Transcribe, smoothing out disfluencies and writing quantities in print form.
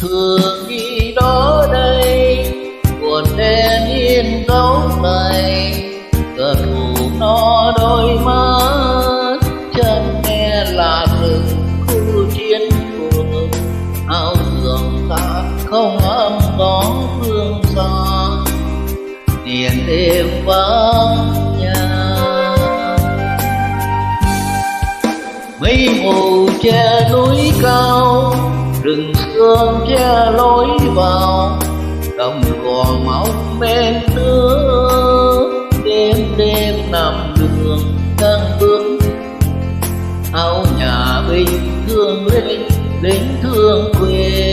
thường đi đó đây buồn đen yên dấu tay cờ thủ nó đôi mắt chân nghe là rừng khu chiến trường áo giường ta không âm bóng phương xa miền đêm vắng nhà mây mù che núi cao rừng sương che lối vào đồng cỏ mong bên nước đêm đêm nằm đường đang bước áo nhà binh thương lính lính thương quê